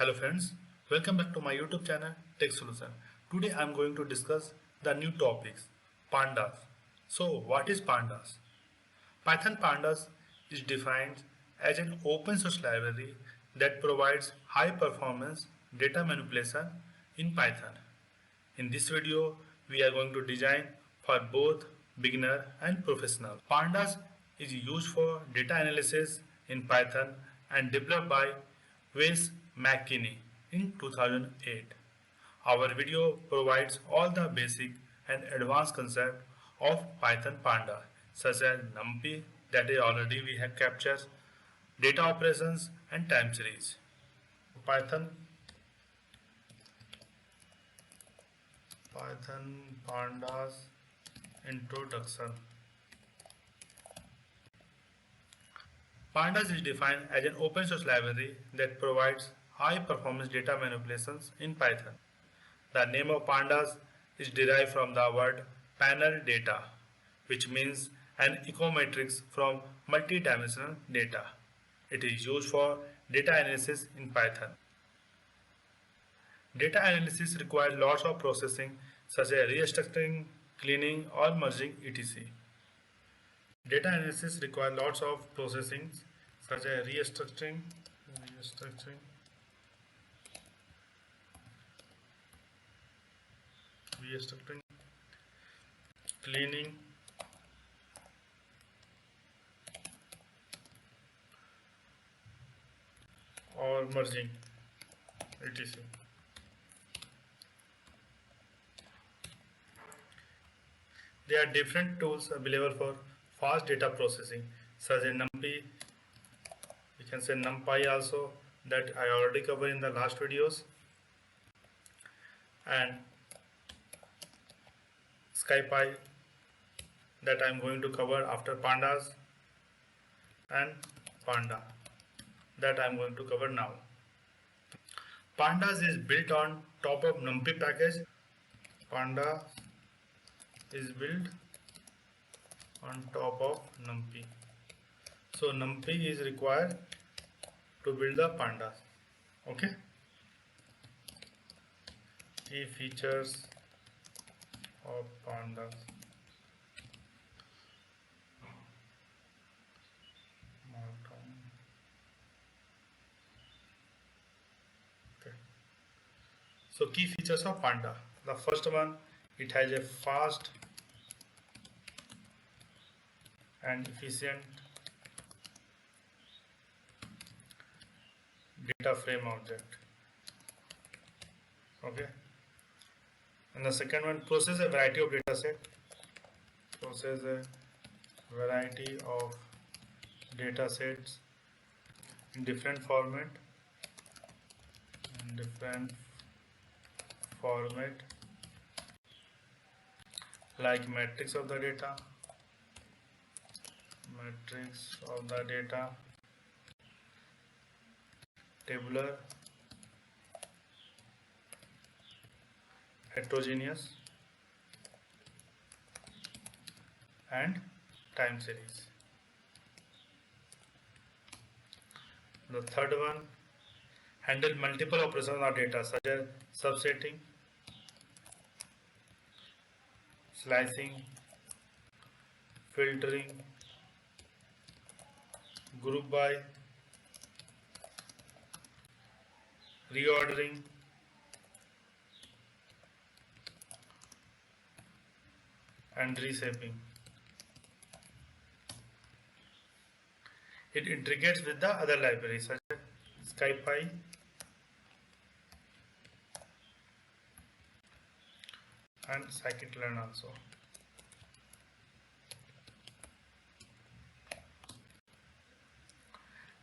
Hello friends, welcome back to my YouTube channel Tech Solution. Today I am going to discuss the new topics Pandas. So what is Pandas? Python Pandas is defined as an open source library that provides high performance data manipulation in Python. In this video, we are going to design for both beginner and professional. Pandas is used for data analysis in Python and developed by Wes McKinney in 2008. Our video provides all the basic and advanced concept of Python Panda such as NumPy that is already we have captured, data operations and time series. Python Pandas introduction. Pandas is defined as an open source library that provides high performance data manipulations in Python. The name of Pandas is derived from the word panel data, which means an econometrics from multi-dimensional data. It is used for data analysis in Python. Data analysis requires lots of processing such as restructuring, cleaning or merging etc. Data analysis requires lots of processing such as restructuring, cleaning or merging etc. There are different tools available for fast data processing such as NumPy, we can say NumPy also that I already covered in the last videos, and SciPy that I am going to cover after Pandas, and Panda that I am going to cover now. Pandas is built on top of NumPy package. Pandas is built on top of NumPy. So NumPy is required to build the Pandas. Okay. Key features of Pandas. Okay. So key features of Panda. The first one, it has a fast and efficient data frame object. Okay. And the second one, process a variety of data set. Process a variety of data sets in different format. Like matrix of the data, tabular, heterogeneous and time series. The third one, handle multiple operations on data such as subsetting, slicing, filtering, group by, reordering, and reshaping. It integrates with the other libraries such as SciPy and scikit-learn also.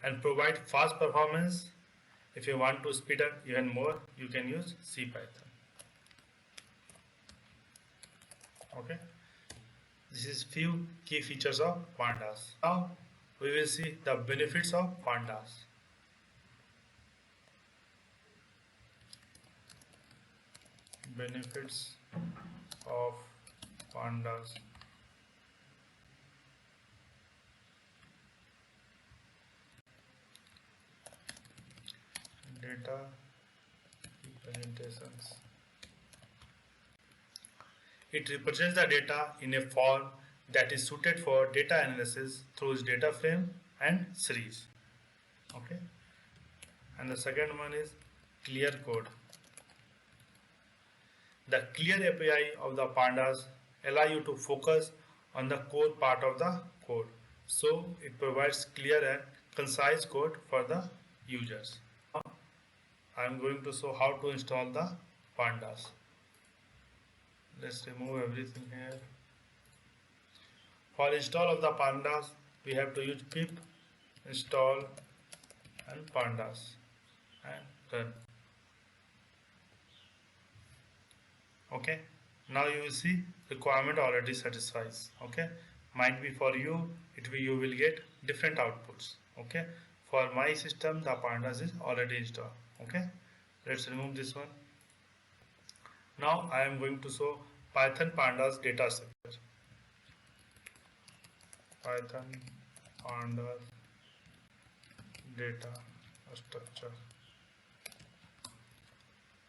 And provide fast performance. If you want to speed up even more, you can use CPython. Okay. This is few key features of Pandas. Now we will see the benefits of Pandas. Benefits of Pandas. Data Representations. It represents the data in a form that is suited for data analysis through its data frame and series. Okay. And the second one is clear code. The clear API of the pandas allow you to focus on the core part of the code. So it provides clear and concise code for the users. I am going to show how to install the pandas. Let's remove everything here. For install of the pandas, we have to use pip install and pandas and run. Okay, now you will see requirement already satisfies. Okay, might be for you, you will get different outputs. Okay, for my system the pandas is already installed. Okay, let's remove this one. Now I am going to show Python pandas data structure. Python pandas data structure.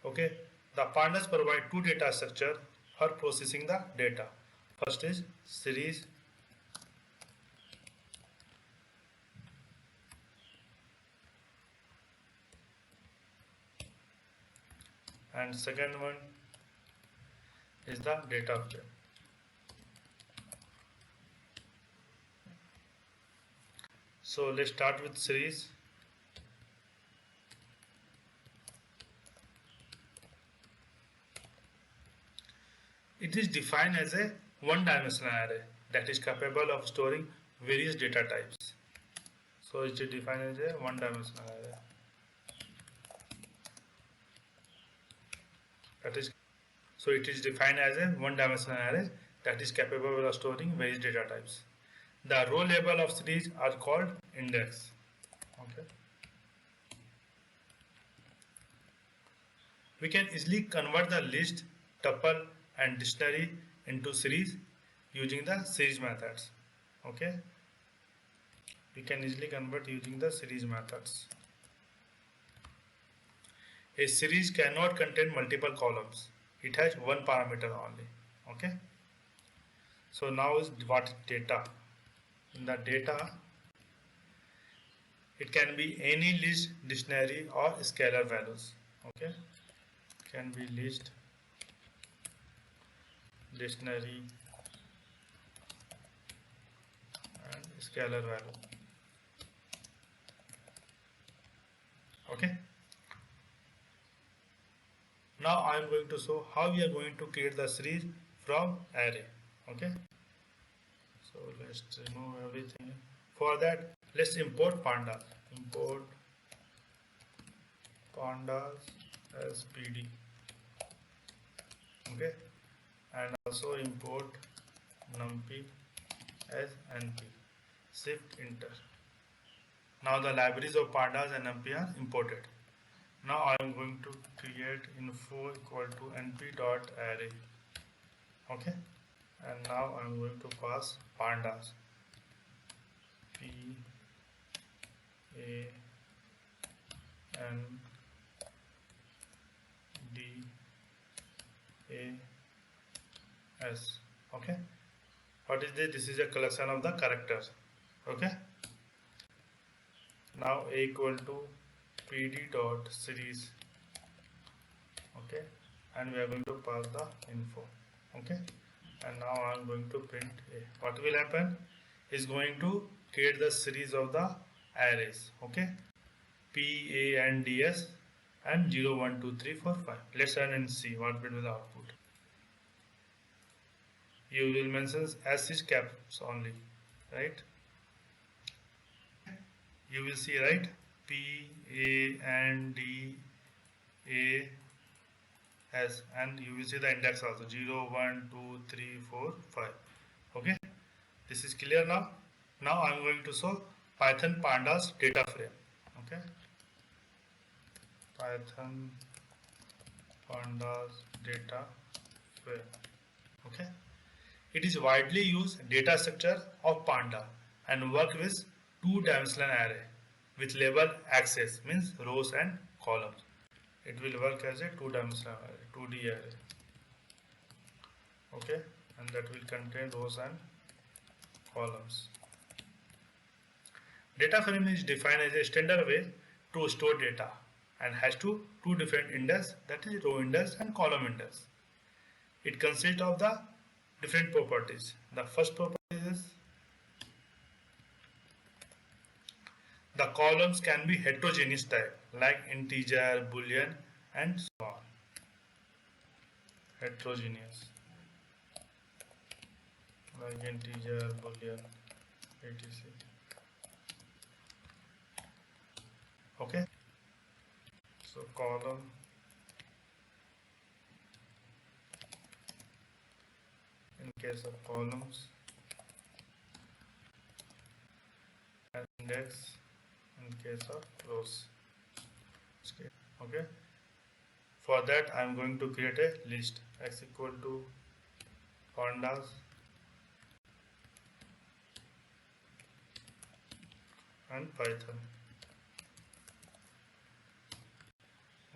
Okay, the pandas provide two data structure for processing the data. First is series and second one is the data frame. So let's start with series. It is defined as a one-dimensional array that is capable of storing various data types. So it is defined as a one-dimensional array. So it is defined as a one-dimensional array that is capable of storing various data types. The row label of series are called index. Okay. We can easily convert the list, tuple, and dictionary into series using the series methods. Okay. We can easily convert using the series methods. A series cannot contain multiple columns. It has one parameter only. Okay. So now is what data. In the data, it can be any list, dictionary, or scalar values. Okay. Can be list, dictionary, and scalar value. Okay. Now I am going to show how we are going to create the series from array. Okay. So let's remove everything. For that, let's import pandas. Import pandas as pd. Okay. And also import numpy as np. Shift enter. Now the libraries of pandas and numpy are imported. Now I am going to create info equal to np.array. Okay. And now I am going to pass pandas. P A N D A S. Okay. What is this? This is a collection of the characters. Okay. Now A equal to pd dot series. Okay. And we are going to pass the info. Okay. And now I am going to print A. What will happen is going to create the series of the arrays. Okay. P, A, and D, S and 0, 1, 2, 3, 4, 5. Let's run and see what will be the output. You will mention S is caps only, right? You will see, right? P, A, and D, A, S, and you will see the index also 0, 1, 2, 3, 4, 5. Okay, this is clear now. Now I am going to show Python pandas data frame. Okay, Python pandas data frame. Okay, it is widely used data structure of panda and work with two-dimensional array with label axes, means rows and columns. it will work as a two-dimensional array, 2D array. Okay, and that will contain rows and columns. Data frame is defined as a standard way to store data and has two different index, that is row index and column index. It consists of the different properties. The first property is the columns can be heterogeneous type like integer, boolean and so on. Heterogeneous like integer, boolean, etc. Okay, so column in case of columns and index in case of rows. Okay, for that I am going to create a list x equal to pandas and Python.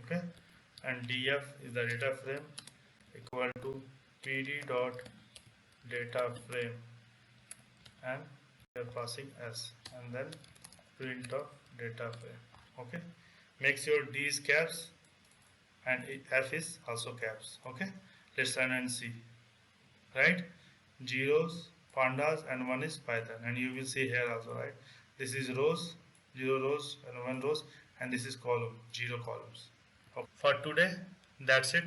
Okay, and df is the data frame equal to pd dot data frame, and we are passing s, and then print of data frame. Okay, make sure d is caps and f is also caps. Okay, let's run and see. Right, zeros pandas and one is Python, and you will see here also, right, this is rows, 0 rows and 1 rows, and this is column, 0 columns. Okay. For today that's it.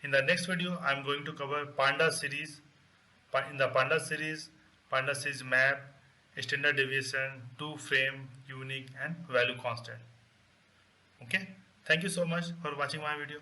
In the next video I am going to cover Pandas series. In the Pandas series map, standard deviation, two frame, unique and value constant. Okay, thank you so much for watching my video.